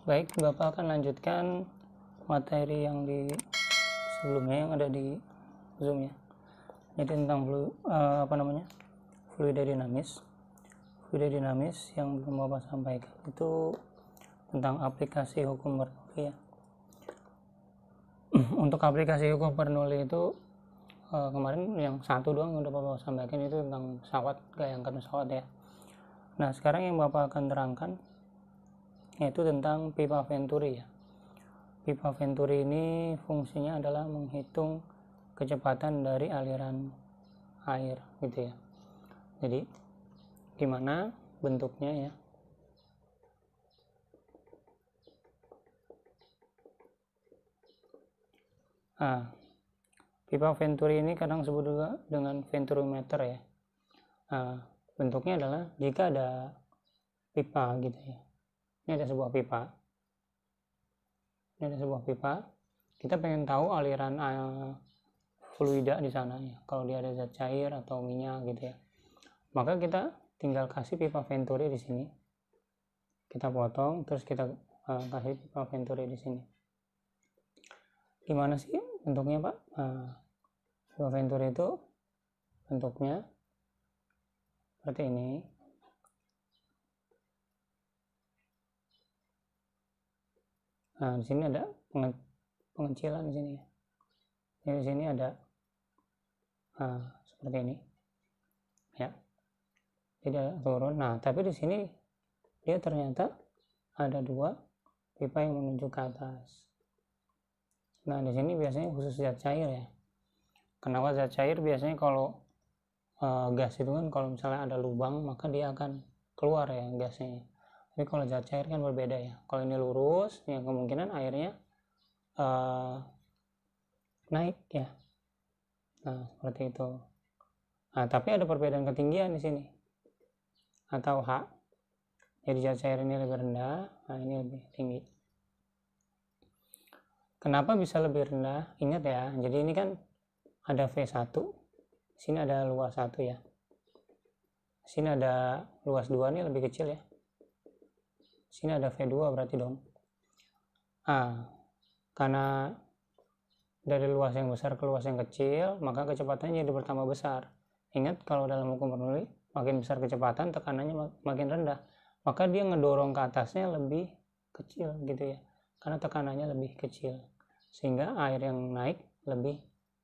Baik, Bapak akan lanjutkan materi yang di sebelumnya yang ada di Zoom ya. Jadi tentang fluida dinamis. Fluida dinamis yang belum Bapak sampaikan itu tentang aplikasi hukum Bernoulli ya. Untuk aplikasi hukum Bernoulli itu kemarin yang satu doang yang udah Bapak sampaikan itu tentang pesawat, gaya angkat pesawat ya. Nah, sekarang yang Bapak akan terangkan yaitu tentang pipa Venturi ya. Pipa Venturi ini fungsinya adalah menghitung kecepatan dari aliran air gitu ya. Jadi gimana bentuknya ya? Pipa Venturi ini kadang disebut juga dengan venturimeter ya. Bentuknya adalah jika ada pipa gitu ya. Ini ada sebuah pipa. Kita pengen tahu aliran fluida di sana ya. Kalau dia ada zat cair atau minyak gitu ya. Maka kita tinggal kasih pipa Venturi di sini. Kita potong terus kita kasih pipa Venturi di sini. Gimana sih bentuknya, Pak? Pipa Venturi itu bentuknya seperti ini. Nah, di sini ada pengecilan di sini ya. Jadi di sini ada seperti ini. Ya. Jadi ada turun. Nah, tapi di sini dia ternyata ada dua pipa yang menuju ke atas. Nah, di sini biasanya khusus zat cair ya. Kenapa zat cair? Biasanya kalau gas itu kan kalau misalnya ada lubang maka dia akan keluar ya gasnya. Tapi kalau zat cair kan berbeda ya. Kalau ini lurus, ya kemungkinan airnya naik ya. Nah, seperti itu. Nah, tapi ada perbedaan ketinggian di sini. Atau H. Jadi zat cair ini lebih rendah, nah ini lebih tinggi. Kenapa bisa lebih rendah? Ingat ya, jadi ini kan ada V1. Sini ada luas 1 ya. Sini ada luas 2 nih lebih kecil ya. Sini ada V2 berarti dong. Karena dari luas yang besar ke luas yang kecil, maka kecepatannya jadi bertambah besar. Ingat kalau dalam hukum Bernoulli, makin besar kecepatan, tekanannya makin rendah. Maka dia ngedorong ke atasnya lebih kecil gitu ya. Karena tekanannya lebih kecil. Sehingga air yang naik lebih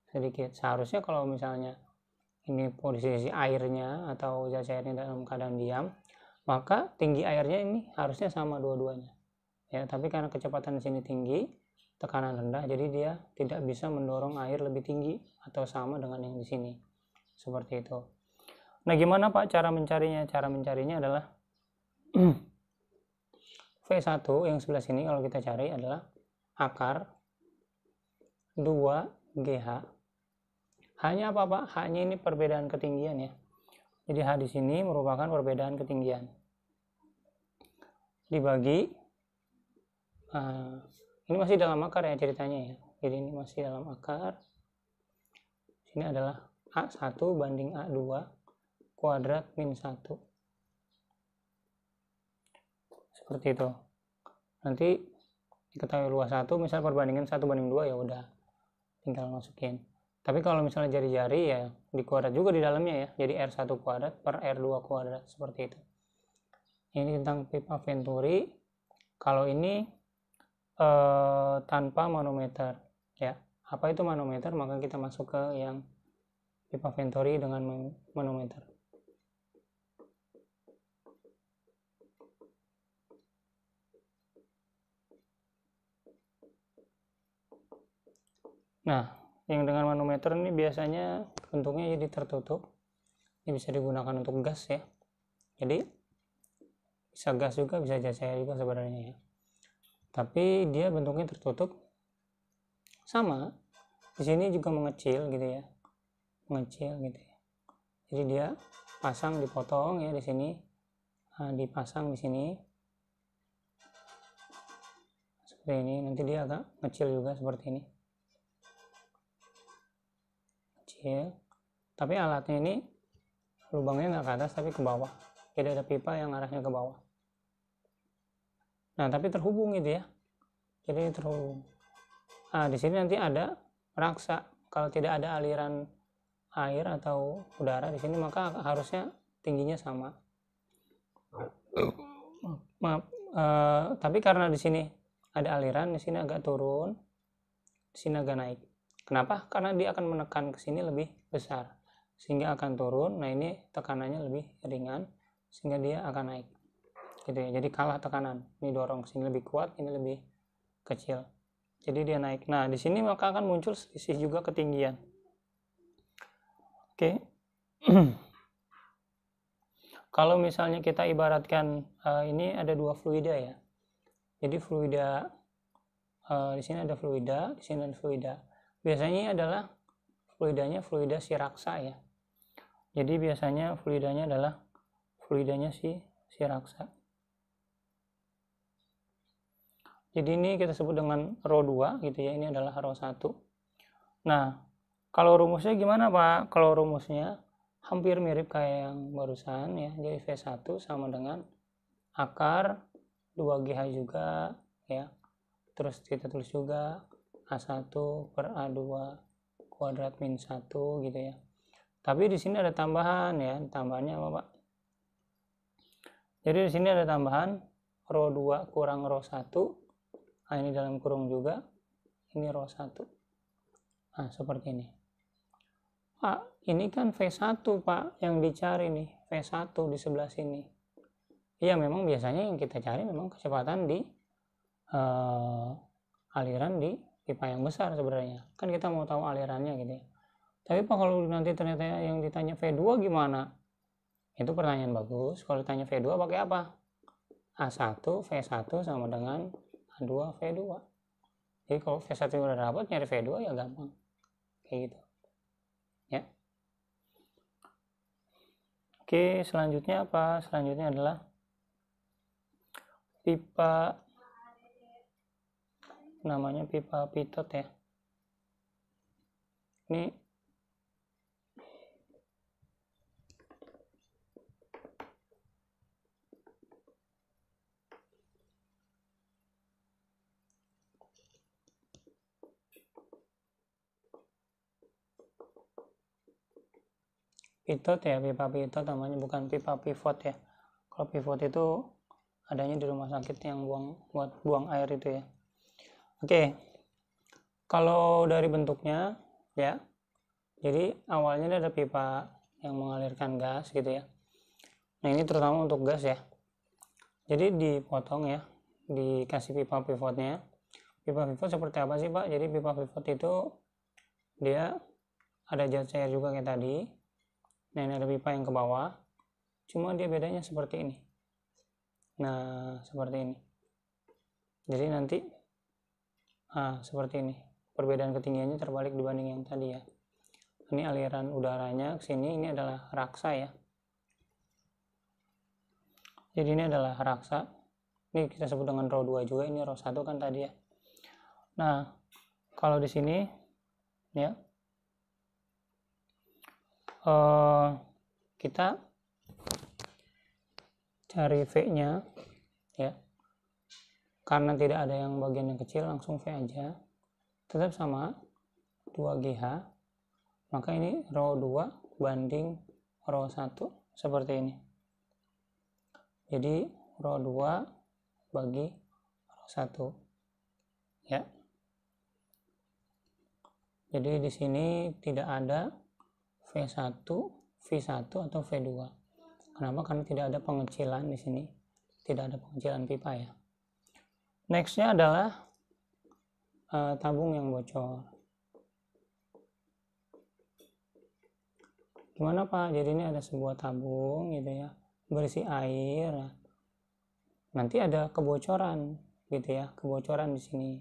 sedikit. Seharusnya kalau misalnya ini posisi airnya atau zat cairnya dalam keadaan diam, maka tinggi airnya ini harusnya sama dua-duanya. Ya, tapi karena kecepatan di sini tinggi, tekanan rendah, jadi dia tidak bisa mendorong air lebih tinggi atau sama dengan yang di sini. Seperti itu. Nah, gimana Pak cara mencarinya? Cara mencarinya adalah V1 yang sebelah sini kalau kita cari adalah akar 2GH. H-nya apa Pak? H-nya ini perbedaan ketinggian ya. Jadi H di sini merupakan perbedaan ketinggian. Dibagi, ini masih dalam akar ya ceritanya ya. Jadi ini masih dalam akar. Sini adalah A1 banding A2 kuadrat min 1. Seperti itu. Nanti diketahui luas 1, misal perbandingan 1:2 ya udah. Tinggal masukin. Tapi kalau misalnya jari-jari ya di kuadrat juga di dalamnya ya. Jadi R1 kuadrat per R2 kuadrat seperti itu. Ini tentang pipa Venturi. Kalau ini tanpa manometer ya. Apa itu manometer? Maka kita masuk ke yang pipa Venturi dengan manometer. Nah, yang dengan manometer ini biasanya bentuknya jadi tertutup. Ini bisa digunakan untuk gas ya. Jadi bisa gas juga, bisa zat cair juga sebenarnya ya. Tapi dia bentuknya tertutup. Sama. Di sini juga mengecil gitu ya. Mengecil gitu ya. Jadi dia pasang dipotong ya di sini. Nah, dipasang di sini. Seperti ini. Nanti dia agak kecil juga seperti ini. Kecil. Tapi alatnya ini lubangnya nggak ke atas tapi ke bawah Jadi ada pipa yang arahnya ke bawah. Nah, tapi terhubung gitu ya. Jadi terhubung. Nah, di sini nanti ada raksa. Kalau tidak ada aliran air atau udara di sini, maka harusnya tingginya sama. Maaf, tapi karena di sini ada aliran, di sini agak turun, di sini agak naik. Kenapa? Karena dia akan menekan ke sini lebih besar, sehingga akan turun. Nah, ini tekanannya lebih ringan, sehingga dia akan naik. Gitu ya. Jadi kalah tekanan. Ini dorong ke sini lebih kuat, ini lebih kecil. Jadi dia naik. Nah, di sini maka akan muncul selisih juga ketinggian. Oke. Kalau misalnya kita ibaratkan ini ada dua fluida ya. Jadi fluida di sini ada fluida, di sini ada fluida. Biasanya adalah fluidanya fluida si raksa ya. Jadi biasanya fluidanya adalah fluidanya si raksa. Jadi ini kita sebut dengan rho 2 gitu ya. Ini adalah rho 1. Nah, kalau rumusnya gimana Pak? Kalau rumusnya hampir mirip kayak yang barusan ya. Jadi V1 sama dengan akar 2GH juga ya. Terus kita tulis juga A1 per A2 kuadrat min 1 gitu ya. Tapi di sini ada tambahan ya. Tambahannya apa Pak? Jadi di sini ada tambahan rho 2 kurang rho 1. Nah, ini dalam kurung juga, ini rho 1. Nah, seperti ini. Pak, ini kan V1 Pak, yang dicari nih, V1 di sebelah sini. Iya, memang biasanya yang kita cari memang kecepatan di aliran di pipa yang besar sebenarnya. Kan kita mau tahu alirannya gitu ya. Tapi Pak, kalau nanti ternyata yang ditanya V2 gimana? Itu pertanyaan bagus. Kalau ditanya V2 pakai apa? A1, V1 sama dengan A2 V2. Jadi kalau V1 udah dapat, nyari V2 ya gampang. Kayak gitu. Ya. Oke, selanjutnya apa? Selanjutnya adalah pipa, namanya pipa pitot ya. Ini pitot ya, pipa pitot namanya, bukan pipa pivot ya. Kalau pivot itu adanya di rumah sakit yang buat buang air itu ya. Oke, kalau dari bentuknya ya, jadi awalnya ada pipa yang mengalirkan gas gitu ya. Nah, ini terutama untuk gas ya. Jadi dipotong ya, dikasih pipa pivotnya. Pipa pivot seperti apa sih Pak? Jadi pipa pivot itu dia ada jet cair juga kayak tadi. Nah, ini ada pipa yang ke bawah, cuma dia bedanya seperti ini. Nah, seperti ini. Jadi nanti seperti ini. Perbedaan ketinggiannya terbalik dibanding yang tadi ya. Ini aliran udaranya ke sini, ini adalah raksa ya. Jadi ini adalah raksa. Ini kita sebut dengan rho 2 juga, ini rho 1 kan tadi ya. Nah, kalau di sini ya kita cari V-nya ya. Karena tidak ada yang bagian yang kecil, langsung V aja. Tetap sama 2GH. Maka ini rho 2 banding rho 1 seperti ini. Jadi rho 2 bagi rho 1. Ya. Jadi di sini tidak ada V1, V1 atau V2. Kenapa? Karena tidak ada pengecilan di sini. Tidak ada pengecilan pipa ya. Nextnya adalah tabung yang bocor. Gimana Pak? Jadi ini ada sebuah tabung gitu ya, berisi air. Nanti ada kebocoran gitu ya, kebocoran di sini.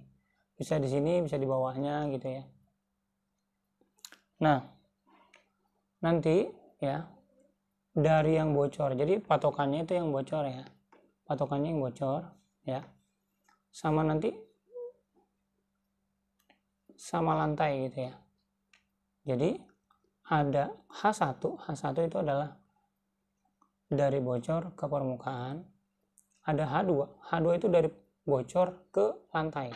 Bisa di sini, bisa di bawahnya gitu ya. Nah, nanti ya dari yang bocor, jadi patokannya itu yang bocor ya, patokannya yang bocor ya, sama nanti sama lantai gitu ya. Jadi ada H1 itu adalah dari bocor ke permukaan, ada H2. H2 itu dari bocor ke lantai.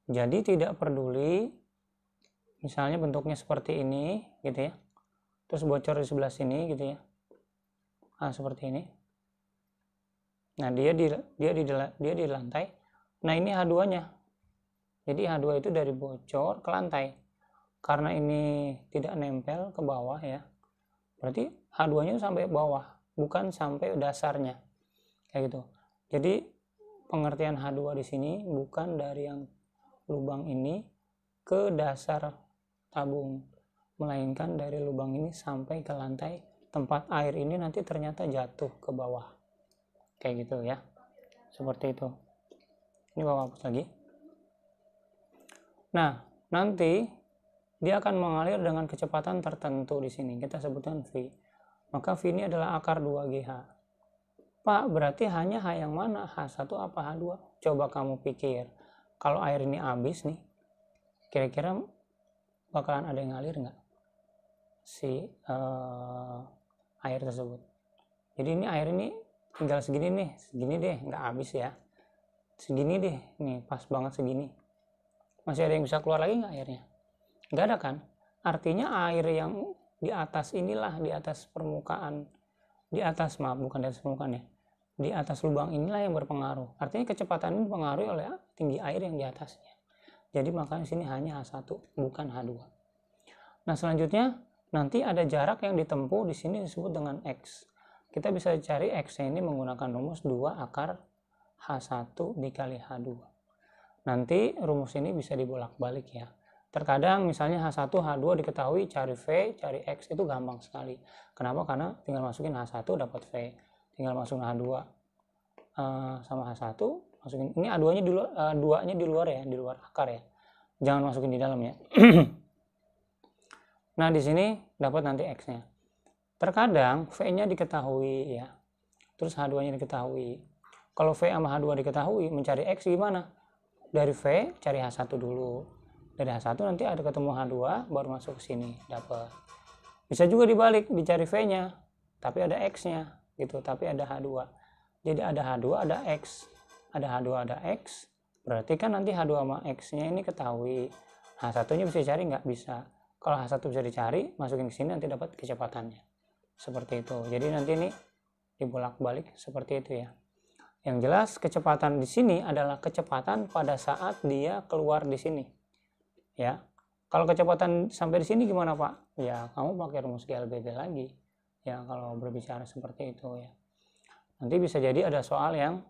Jadi tidak peduli misalnya bentuknya seperti ini gitu ya, terus bocor di sebelah sini gitu ya, seperti ini. Nah dia di lantai. Nah ini H2-nya. Jadi H2 itu dari bocor ke lantai. Karena ini tidak nempel ke bawah ya, berarti H2-nya sampai bawah, bukan sampai dasarnya. Kayak gitu. Jadi pengertian H2 di sini bukan dari yang lubang ini ke dasar tabung, melainkan dari lubang ini sampai ke lantai tempat air ini nanti ternyata jatuh ke bawah. Kayak gitu ya. Seperti itu. Ini Bapak hapus lagi. Nah, nanti dia akan mengalir dengan kecepatan tertentu di sini. Kita sebutkan V. Maka V ini adalah akar 2GH. Pak, berarti hanya H yang mana? H1 apa H2? Coba kamu pikir. Kalau air ini habis nih, kira-kira bakalan ada yang ngalir nggak? Air tersebut. Jadi ini air ini tinggal segini nih, segini deh, nggak habis ya. Segini deh, nih pas banget segini. Masih ada yang bisa keluar lagi nggak airnya? Nggak ada kan? Artinya air yang di atas inilah, di atas permukaan, di atas, maaf bukan di atas permukaan ya, di atas lubang inilah yang berpengaruh. Artinya kecepatan ini dipengaruhi oleh tinggi air yang di atasnya. Jadi makanya sini hanya H1, bukan H2. Nah selanjutnya nanti ada jarak yang ditempuh di sini disebut dengan X. Kita bisa cari X ini menggunakan rumus 2 akar H1 dikali H2. Nanti rumus ini bisa dibolak-balik ya. Terkadang misalnya H1, H2 diketahui, cari V, cari X itu gampang sekali. Kenapa? Karena tinggal masukin H1 dapat V. Tinggal masukin H2 sama H1, masukin. Ini A2-nya di luar, 2-nya di luar ya, di luar akar ya. Jangan masukin di dalam ya. Nah, di sini dapat nanti X-nya. Terkadang V-nya diketahui ya. Terus H2-nya diketahui. Kalau V sama H2 diketahui, mencari X gimana? Dari V cari H1 dulu. Dari H1 nanti ada ketemu H2 baru masuk ke sini dapat. Bisa juga dibalik, dicari V-nya tapi ada X-nya gitu, tapi ada H2. Jadi ada H2 ada X. Ada H2 ada X. Berarti kan nanti H2 sama X-nya ini ketahui. H1-nya bisa dicari nggak? Bisa. Kalau H1 bisa dicari, masukin ke sini nanti dapat kecepatannya. Seperti itu. Jadi nanti ini dibolak-balik seperti itu ya. Yang jelas kecepatan di sini adalah kecepatan pada saat dia keluar di sini. Ya. Kalau kecepatan sampai di sini gimana, Pak? Ya, kamu pakai rumus GLBB lagi. Ya, kalau berbicara seperti itu ya. Nanti bisa jadi ada soal yang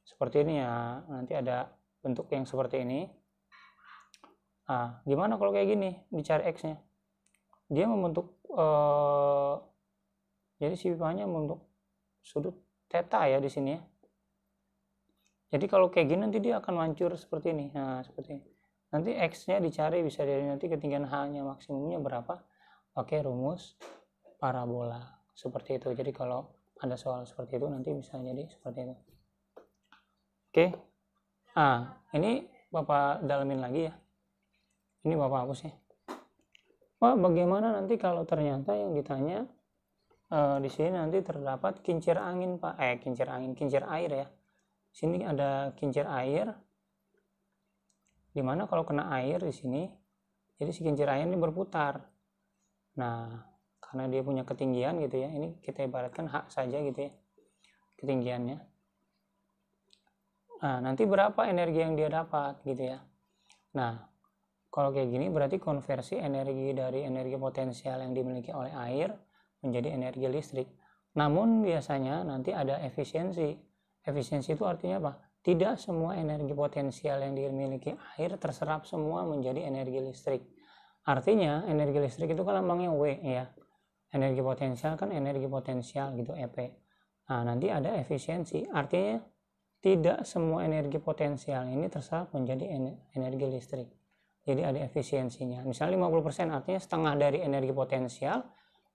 seperti ini ya. Nanti ada bentuk yang seperti ini. Gimana kalau kayak gini? Dicari X-nya. Dia membentuk jadi si pipanya membentuk sudut theta ya di sini ya. Jadi kalau kayak gini nanti dia akan mancur seperti ini. Nah, seperti ini. Nanti X-nya dicari, bisa dari nanti ketinggian H-nya maksimumnya berapa, pakai rumus parabola. Seperti itu. Jadi kalau ada soal seperti itu nanti bisa jadi seperti itu. Oke. Ini Bapak dalamin lagi ya. Ini Bapak hapus ya. Pak, bagaimana nanti kalau ternyata yang ditanya di sini nanti terdapat kincir angin, Pak. Kincir air ya. Sini ada kincir air. Dimana kalau kena air di sini, jadi si kincir air ini berputar. Nah, karena dia punya ketinggian gitu ya. Ini kita ibaratkan H saja gitu ya. Ketinggiannya. Nah, nanti berapa energi yang dia dapat gitu ya. Nah, kalau kayak gini berarti konversi energi dari energi potensial yang dimiliki oleh air menjadi energi listrik. Namun biasanya nanti ada efisiensi. Efisiensi itu artinya apa? Tidak semua energi potensial yang dimiliki air terserap semua menjadi energi listrik. Artinya energi listrik itu kan lambangnya W ya. Energi potensial kan energi potensial gitu, EP. Nah, nanti ada efisiensi. Artinya tidak semua energi potensial ini terserap menjadi energi listrik. Jadi ada efisiensinya. Misalnya 50%, artinya setengah dari energi potensial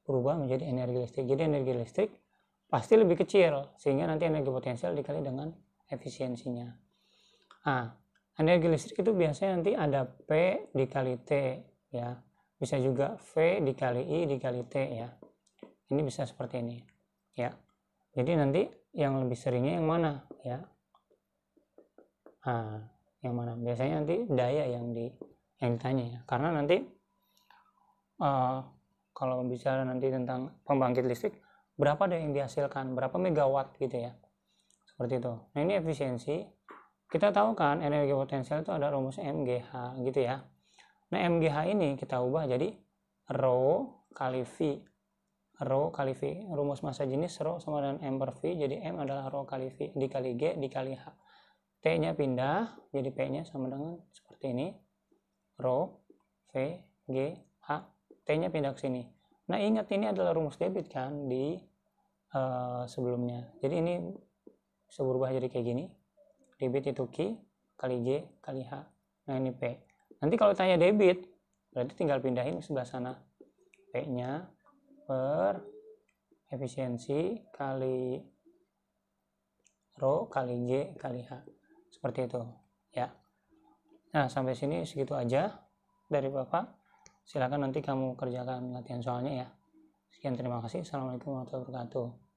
berubah menjadi energi listrik. Jadi energi listrik pasti lebih kecil, sehingga nanti energi potensial dikali dengan efisiensinya. Energi listrik itu biasanya nanti ada P dikali T ya. Bisa juga V dikali I dikali T ya. ini bisa seperti ini ya. Jadi nanti yang lebih seringnya yang mana ya? Nah, yang mana? Biasanya nanti daya yang ditanya ya, karena nanti kalau bicara nanti tentang pembangkit listrik, berapa daya yang dihasilkan, berapa megawatt gitu ya, seperti itu. Nah ini efisiensi. Kita tahu kan energi potensial itu ada rumus MGH gitu ya. Nah MGH ini kita ubah jadi Rho kali V. Rho kali V, rumus massa jenis Rho sama dengan M per V, jadi M adalah Rho kali V dikali G dikali H. T nya pindah, jadi P nya sama dengan seperti ini, Rho V G H, T nya pindah ke sini. Nah ingat ini adalah rumus debit kan di sebelumnya, jadi ini bisa berubah jadi kayak gini, debit itu Q kali G kali H. Nah ini P. Nanti kalau tanya debit berarti tinggal pindahin ke sebelah sana, P nya per efisiensi kali Rho kali G kali H, seperti itu ya. Nah sampai sini segitu aja dari Bapak, silakan nanti kamu kerjakan latihan soalnya ya. Sekian, terima kasih. Assalamualaikum warahmatullahi wabarakatuh.